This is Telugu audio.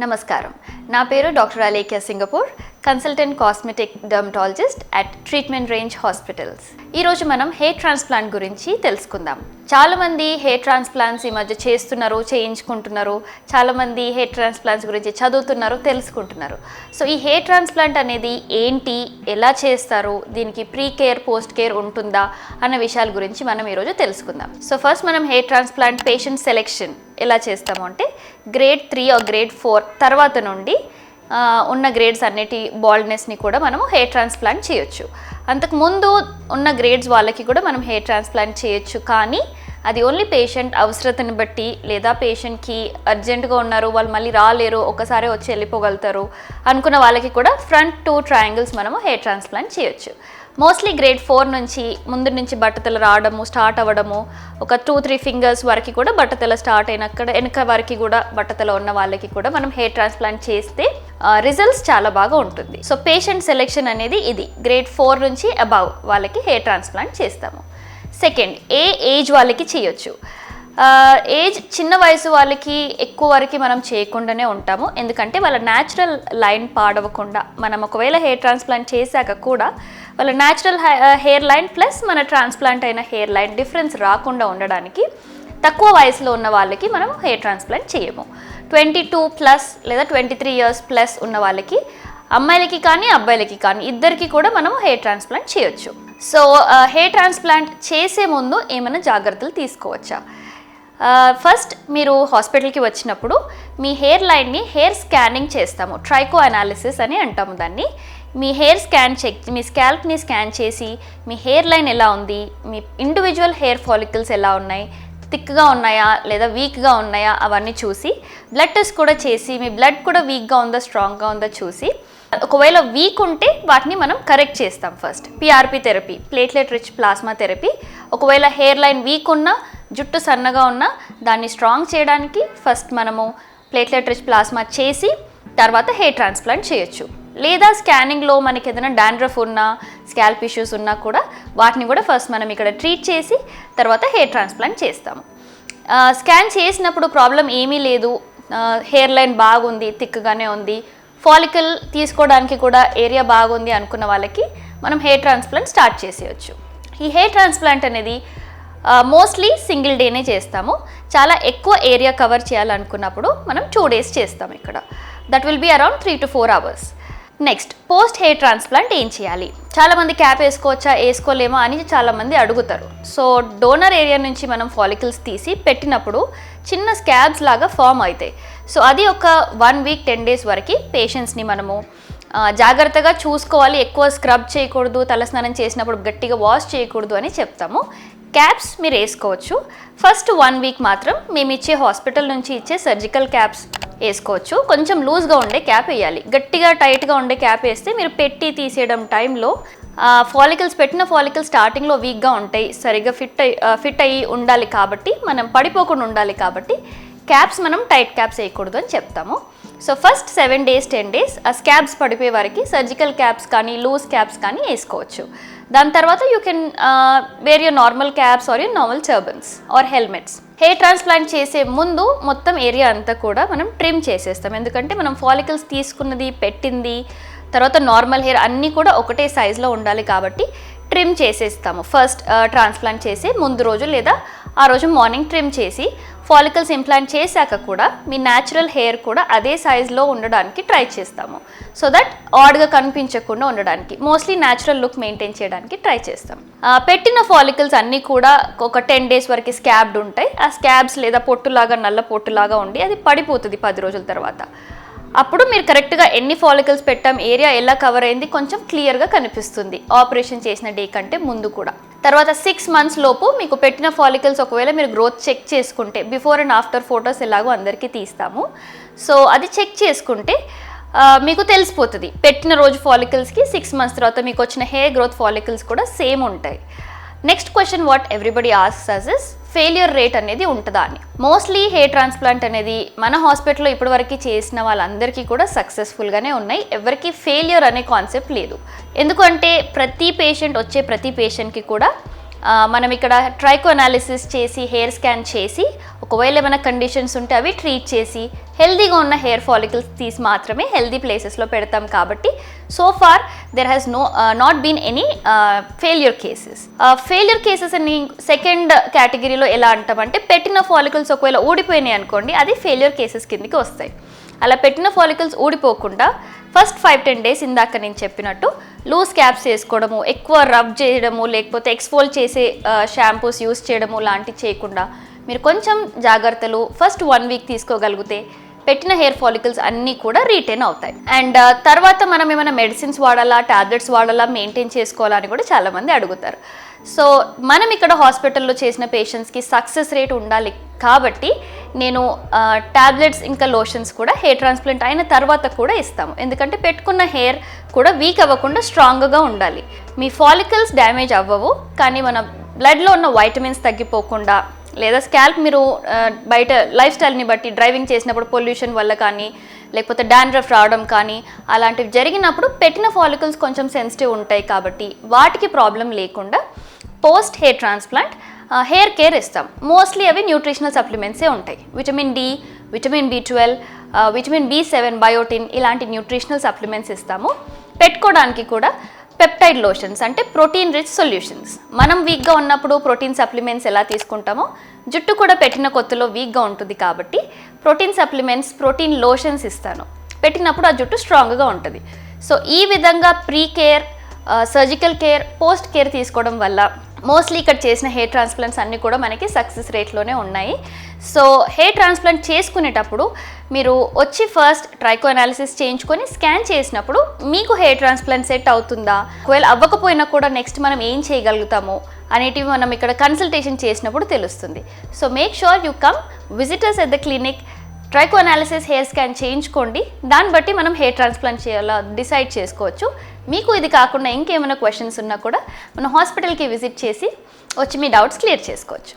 నమస్కారం. నా పేరు doctor Alekhya Singapore, consultant cosmetic dermatologist at treatment range hospitals. ఈరోజు మనం హెయిర్ ట్రాన్స్ప్లాంట్ గురించి తెలుసుకుందాం. చాలామంది హెయిర్ ట్రాన్స్ప్లాంట్స్ ఈ మధ్య చేస్తున్నారు, చేయించుకుంటున్నారు. చాలామంది హెయిర్ ట్రాన్స్ప్లాంట్స్ గురించి చదువుతున్నారు, తెలుసుకుంటున్నారు. సో ఈ హెయిర్ ట్రాన్స్ప్లాంట్ అనేది ఏంటి, ఎలా చేస్తారు, దీనికి ప్రీ కేర్, పోస్ట్ కేర్ ఉంటుందా అన్న విషయాల గురించి మనం ఈరోజు తెలుసుకుందాం. సో ఫస్ట్ మనం హెయిర్ ట్రాన్స్ప్లాంట్ పేషెంట్ సెలెక్షన్ ఎలా చేస్తాము అంటే గ్రేడ్ 3 ఆర్ గ్రేడ్ 4 తర్వాత నుండి ఉన్న గ్రేడ్స్ అన్నిటి బాల్డ్నెస్ని కూడా మనము హెయిర్ ట్రాన్స్ప్లాంట్ చేయొచ్చు. అంతకుముందు ఉన్న గ్రేడ్స్ వాళ్ళకి కూడా మనం హెయిర్ ట్రాన్స్ప్లాంట్ చేయొచ్చు, కానీ అది ఓన్లీ పేషెంట్ అవసరతను బట్టి, లేదా పేషెంట్కి అర్జెంటుగా ఉన్నారు, వాళ్ళు మళ్ళీ రాలేరు, ఒకసారి వచ్చి వెళ్ళిపోగలుగుతారు అనుకున్న వాళ్ళకి కూడా ఫ్రంట్ 2 ట్రయాంగిల్స్ మనము హెయిర్ ట్రాన్స్ప్లాంట్ చేయొచ్చు. మోస్ట్లీ గ్రేడ్ 4 నుంచి ముందు నుంచి బట్టతల రావడము స్టార్ట్ అవ్వడము, ఒక 2-3 ఫింగర్స్ వరకు కూడా బట్టతల స్టార్ట్ అయినక్కడ వెనక వరకు కూడా బట్టతల ఉన్న వాళ్ళకి కూడా మనం హెయిర్ ట్రాన్స్ప్లాంట్ చేస్తే రిజల్ట్స్ చాలా బాగా ఉంటుంది. సో పేషెంట్ సెలెక్షన్ అనేది ఇది, గ్రేడ్ 4 నుంచి అబవ్ వాళ్ళకి హెయిర్ ట్రాన్స్ప్లాంట్ చేస్తాము. సెకండ్, ఏ ఏజ్ వాళ్ళకి చేయొచ్చు. ఏజ్ చిన్న వయసు వాళ్ళకి ఎక్కువ వరకు మనం చేయకుండానే ఉంటాము, ఎందుకంటే వాళ్ళ న్యాచురల్ లైన్ పాడవకుండా, మనం ఒకవేళ హెయిర్ ట్రాన్స్ప్లాంట్ చేశాక కూడా వాళ్ళ న్యాచురల్ హెయిర్ లైన్ ప్లస్ మన ట్రాన్స్ప్లాంట్ అయిన హెయిర్ లైన్ డిఫరెన్స్ రాకుండా ఉండడానికి తక్కువ వయసులో ఉన్న వాళ్ళకి మనం హెయిర్ ట్రాన్స్ప్లాంట్ చేయము. 22+ లేదా 23 years ప్లస్ ఉన్న వాళ్ళకి, అమ్మాయిలకి కానీ అబ్బాయిలకి కానీ ఇద్దరికి కూడా మనం హెయిర్ ట్రాన్స్ప్లాంట్ చేయొచ్చు. సో హెయిర్ ట్రాన్స్ప్లాంట్ చేసే ముందు ఏమైనా జాగ్రత్తలు తీసుకోవచ్చా? ఫస్ట్ మీరు హాస్పిటల్కి వచ్చినప్పుడు మీ హెయిర్ లైన్ని హెయిర్ స్కానింగ్ చేస్తాము, ట్రైకో అనాలిసిస్ అని అంటాము దాన్ని. మీ హెయిర్ స్కాన్ మీ స్కాల్ప్ని స్కాన్ చేసి మీ హెయిర్ లైన్ ఎలా ఉంది, మీ ఇండివిజువల్ హెయిర్ ఫాలికల్స్ ఎలా ఉన్నాయి, థిక్గా ఉన్నాయా లేదా వీక్గా ఉన్నాయా అవన్నీ చూసి, బ్లడ్ టెస్ట్ కూడా చేసి మీ బ్లడ్ కూడా వీక్గా ఉందా స్ట్రాంగ్గా ఉందా చూసి, ఒకవేళ వీక్ ఉంటే వాటిని మనం కరెక్ట్ చేస్తాం. First PRP therapy, platelet rich plasma therapy. ఒకవేళ హెయిర్ లైన్ వీక్ ఉన్నా, జుట్టు సన్నగా ఉన్నా దాన్ని స్ట్రాంగ్ చేయడానికి ఫస్ట్ మనము ప్లేట్లెట్ రిచ్ ప్లాస్మా చేసి తర్వాత హెయిర్ ట్రాన్స్ప్లాంట్ చేయొచ్చు. లేదా స్కానింగ్లో మనకి ఏదైనా డాండ్రఫ్ ఉన్నా, స్కాల్ప్ ఇష్యూస్ ఉన్నా కూడా వాటిని కూడా ఫస్ట్ మనం ఇక్కడ ట్రీట్ చేసి తర్వాత హెయిర్ ట్రాన్స్ప్లాంట్ చేస్తాము. స్కాన్ చేసినప్పుడు ప్రాబ్లం ఏమీ లేదు, హెయిర్ లైన్ బాగుంది, థిక్గానే ఉంది, ఫాలికల్ తీసుకోవడానికి కూడా ఏరియా బాగుంది అనుకున్న వాళ్ళకి మనం హెయిర్ ట్రాన్స్ప్లాంట్ స్టార్ట్ చేసేయచ్చు. ఈ హెయిర్ ట్రాన్స్ప్లాంట్ అనేది మోస్ట్లీ సింగిల్ డేనే చేస్తాము. చాలా ఎక్కువ ఏరియా కవర్ చేయాలనుకున్నప్పుడు మనం 2 days చేస్తాము ఇక్కడ. That will be around 3 to 4 hours. Next, post hair transplant ఏం చేయాలి? చాలామంది క్యాప్ వేసుకోవచ్చా, వేసుకోలేమా అని చాలామంది అడుగుతారు. సో డోనర్ ఏరియా నుంచి మనం ఫాలికల్స్ తీసి పెట్టినప్పుడు చిన్న స్కాబ్స్ లాగా ఫామ్ అవుతాయి. సో అది ఒక 1 week 10 days వరకు పేషెంట్స్ని మనము జాగ్రత్తగా చూసుకోవాలి. ఎక్కువ స్క్రబ్ చేయకూడదు, తలస్నానం చేసినప్పుడు గట్టిగా వాష్ చేయకూడదు అని చెప్తాము. క్యాప్స్ మీరు వేసుకోవచ్చు. ఫస్ట్ 1 week మాత్రం మేము ఇచ్చే హాస్పిటల్ నుంచి ఇచ్చే సర్జికల్ క్యాప్స్ వేసుకోవచ్చు. కొంచెం లూజ్గా ఉండే క్యాప్ వేయాలి. గట్టిగా టైట్గా ఉండే క్యాప్ వేస్తే మీరు పెట్టి తీసేయడం టైంలో ఫాలికల్స్, పెట్టిన ఫాలికల్స్ స్టార్టింగ్లో వీక్గా ఉంటాయి, సరిగ్గా ఫిట్ అయ్యి ఉండాలి కాబట్టి, మనం పడిపోకుండా ఉండాలి కాబట్టి క్యాప్స్ మనం టైట్ క్యాప్స్ వేయకూడదు అని చెప్తాము. సో ఫస్ట్ 7 days 10 days ఆ స్కాబ్స్ పడిపోయే వారికి సర్జికల్ క్యాప్స్ కానీ లూజ్ క్యాప్స్ కానీ వేసుకోవచ్చు. దాని తర్వాత you can wear your normal caps or your normal turbans or helmets. Hair transplant చేసే ముందు మొత్తం ఏరియా అంతా కూడా మనం ట్రిమ్ చేసేస్తాం, ఎందుకంటే మనం ఫాలికల్స్ తీసుకున్నది, పెట్టింది, తర్వాత నార్మల్ హెయిర్ అన్నీ కూడా ఒకటే సైజులో ఉండాలి కాబట్టి ట్రిమ్ చేసేస్తాము. ఫస్ట్ ట్రాన్స్ప్లాంట్ చేసి ముందు రోజు లేదా ఆ రోజు మార్నింగ్ ట్రిమ్ చేసి, ఫాలికల్స్ ఇంప్లాంట్ చేశాక కూడా మీ న్యాచురల్ హెయిర్ కూడా అదే సైజులో ఉండడానికి ట్రై చేస్తాము. సో దట్ ఆడ్గా కనిపించకుండా ఉండడానికి, మోస్ట్లీ న్యాచురల్ లుక్ మెయింటైన్ చేయడానికి ట్రై చేస్తాం. పెట్టిన ఫాలికల్స్ అన్నీ కూడా ఒక 10 days వరకు స్కాబ్డ్ ఉంటాయి. ఆ స్కాబ్స్ లేదా పొట్టులాగా, నల్ల పొట్టులాగా ఉండి అది పడిపోతుంది 10 రోజుల తర్వాత. అప్పుడు మీరు కరెక్ట్గా ఎన్ని ఫాలికల్స్ పెట్టాం, ఏరియా ఎలా కవర్ అయింది కొంచెం క్లియర్గా కనిపిస్తుంది ఆపరేషన్ చేసిన డే కంటే ముందు కూడా. తర్వాత 6 months లోపు మీకు పెట్టిన ఫాలికల్స్ ఒకవేళ మీరు గ్రోత్ చెక్ చేసుకుంటే, బిఫోర్ అండ్ ఆఫ్టర్ ఫొటోస్ ఎలాగో అందరికీ తీస్తాము, సో అది చెక్ చేసుకుంటే మీకు తెలిసిపోతుంది. పెట్టిన రోజు ఫాలికల్స్కి 6 months తర్వాత మీకు వచ్చిన హెయిర్ గ్రోత్ ఫాలికల్స్ కూడా సేమ్ ఉంటాయి. Next question what everybody asks us is failure rate అనేది ఉంటుందా అని. మోస్ట్లీ హెయిర్ ట్రాన్స్ప్లాంట్ అనేది మన హాస్పిటల్లో ఇప్పటివరకు చేసిన వాళ్ళందరికీ కూడా సక్సెస్ఫుల్గానే ఉన్నాయి. ఎవరికి ఫెయిల్యూర్ అనే కాన్సెప్ట్ లేదు. ఎందుకంటే ప్రతి పేషెంట్కి కూడా మనం ఇక్కడ ట్రైకో అనాలిసిస్ చేసి హెయిర్ స్కాన్ చేసి ఒకవేళ ఏమైనా కండిషన్స్ ఉంటే అవి ట్రీట్ చేసి హెల్దీగా ఉన్న హెయిర్ ఫాలికల్స్ తీసి మాత్రమే హెల్దీ ప్లేసెస్లో పెడతాం కాబట్టి so far there has not been any failure cases. Failure cases అని సెకండ్ కేటగిరీలో ఎలా అంటామంటే పెట్టిన ఫాలికల్స్ ఒకవేళ ఊడిపోయినాయి అనుకోండి, అది ఫెయిల్యూర్ కేసెస్ కిందకి వస్తాయి. అలా పెట్టిన ఫాలికల్స్ ఊడిపోకుండా ఫస్ట్ 5-10 డేస్ ఇందాక నేను చెప్పినట్టు లూజ్ క్యాప్స్ వేసుకోవడము, ఎక్కువ రబ్ చేయడము, లేకపోతే ఎక్స్ఫోల్ చేసే షాంపూస్ యూస్ చేయడము లాంటివి చేయకుండా మీరు కొంచెం జాగ్రత్తలు ఫస్ట్ 1 వీక్ తీసుకోగలిగితే పెట్టిన హెయిర్ ఫాలికల్స్ అన్నీ కూడా రీటైన్ అవుతాయి. అండ్ తర్వాత మనం ఏమైనా మెడిసిన్స్ వాడాలా, టాబ్లెట్స్ వాడాలా, మెయింటైన్ చేసుకోవాలా అని కూడా చాలామంది అడుగుతారు. సో మనం ఇక్కడ హాస్పిటల్లో చేసిన పేషెంట్స్కి సక్సెస్ రేట్ ఉండాలి కాబట్టి నేను టాబ్లెట్స్ ఇంకా లోషన్స్ కూడా హెయిర్ ట్రాన్స్ప్లాంట్ అయిన తర్వాత కూడా ఇస్తాము. ఎందుకంటే పెట్టుకున్న హెయిర్ కూడా వీక్ అవ్వకుండా స్ట్రాంగ్గా ఉండాలి. మీ ఫాలికల్స్ డ్యామేజ్ అవ్వవు, కానీ మన బ్లడ్లో ఉన్న వైటమిన్స్ తగ్గిపోకుండా లేదా స్కాల్ప్ మీరు బయట లైఫ్ స్టైల్ని బట్టి డ్రైవింగ్ చేసినప్పుడు పొల్యూషన్ వల్ల కానీ లేకపోతే డాండ్రఫ్ రావడం కానీ అలాంటివి జరిగినప్పుడు పెట్టిన ఫాలికల్స్ కొంచెం సెన్సిటివ్ ఉంటాయి కాబట్టి వాటికి ప్రాబ్లం లేకుండా post hair transplant hair care ఇస్తాం. మోస్ట్లీ అవి న్యూట్రిషనల్ సప్లిమెంట్సే ఉంటాయి. Vitamin D, vitamin B12, vitamin B7, biotin ఇలాంటి న్యూట్రిషనల్ సప్లిమెంట్స్ ఇస్తాము. పెట్టుకోవడానికి కూడా పెప్టైడ్ లోషన్స్ అంటే ప్రోటీన్ రిచ్ సొల్యూషన్స్. మనం వీక్గా ఉన్నప్పుడు ప్రోటీన్ సప్లిమెంట్స్ ఎలా తీసుకుంటామో జుట్టు కూడా పెట్టిన కొత్తలో వీక్గా ఉంటుంది కాబట్టి ప్రోటీన్ సప్లిమెంట్స్, ప్రోటీన్ లోషన్స్ ఇస్తాను. పెట్టినప్పుడు ఆ జుట్టు స్ట్రాంగ్గా ఉంటుంది. సో ఈ విధంగా pre care, surgical care, post care తీసుకోవడం వల్ల మోస్ట్లీ ఇక్కడ చేసిన హెయిర్ ట్రాన్స్ప్లాంట్స్ అన్నీ కూడా మనకి సక్సెస్ రేట్లోనే ఉన్నాయి. సో హెయిర్ ట్రాన్స్ప్లాంట్ చేసుకునేటప్పుడు మీరు వచ్చి ఫస్ట్ ట్రైకో అనాలిసిస్ చేయించుకొని స్కాన్ చేసినప్పుడు మీకు హెయిర్ ట్రాన్స్ప్లాంట్ సెట్ అవుతుందా, ఒకవేళ అవ్వకపోయినా కూడా నెక్స్ట్ మనం ఏం చేయగలుగుతాము అనేటివి మనం ఇక్కడ కన్సల్టేషన్ చేసినప్పుడు తెలుస్తుంది. So make sure you come visitors at the clinic, ట్రైకో analysis, hair scan చేయించుకోండి. దాన్ని బట్టి మనం హెయిర్ ట్రాన్స్ప్లాంట్ చేయాలా డిసైడ్ చేసుకోవచ్చు. మీకు ఇది కాకుండా ఇంకేమైనా క్వశ్చన్స్ ఉన్నా కూడా మన హాస్పిటల్కి విజిట్ చేసి వచ్చి మీ డౌట్స్ క్లియర్ చేసుకోవచ్చు.